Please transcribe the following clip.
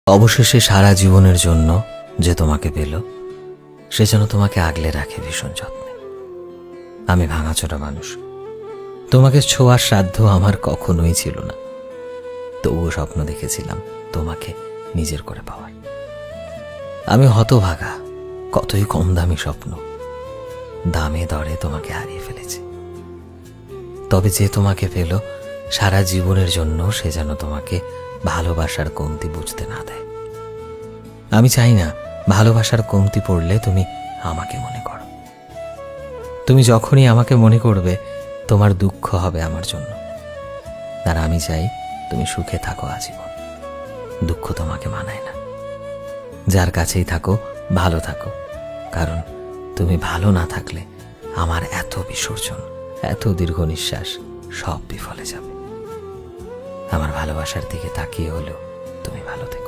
অবশেষে সারা জীবনের জন্য যে তোমাকে পেল, সে যেন তোমাকে আগলে রাখে ভীষণ যত্নে। আমি ভাঙাচোরা মানুষ, তোমাকে ছোঁয়ার সাধ্য আমার কখনোই ছিল না। তবুও স্বপ্ন দেখেছিলাম তোমাকে নিজের করে পাওয়ার। আমি হতভাগা, কতই কম দামি স্বপ্ন, দামে দরে তোমাকে হারিয়ে ফেলেছি। তবে যে তোমাকে পেল সারা জীবনের জন্য, সে যেন তোমাকে ভালোবাসার কমতি বুঝতে না দেয়। আমি চাই না ভালোবাসার কমতি পড়লে তুমি আমাকে মনে করো। তুমি যখনই আমাকে মনে করবে, তোমার দুঃখ হবে আমার জন্য। আর আমি চাই তুমি সুখে থাকো আজীবন। দুঃখ তোমাকে মানায় না। যার কাছেই থাকো ভালো থাকো, কারণ তুমি ভালো না থাকলে আমার এত বিসর্জন, এত দীর্ঘ নিঃশ্বাস সব বিফলে যাবে। আমার ভালোবাসার দিকে তাকিয়ে হলেও তুমি ভালো থেকো।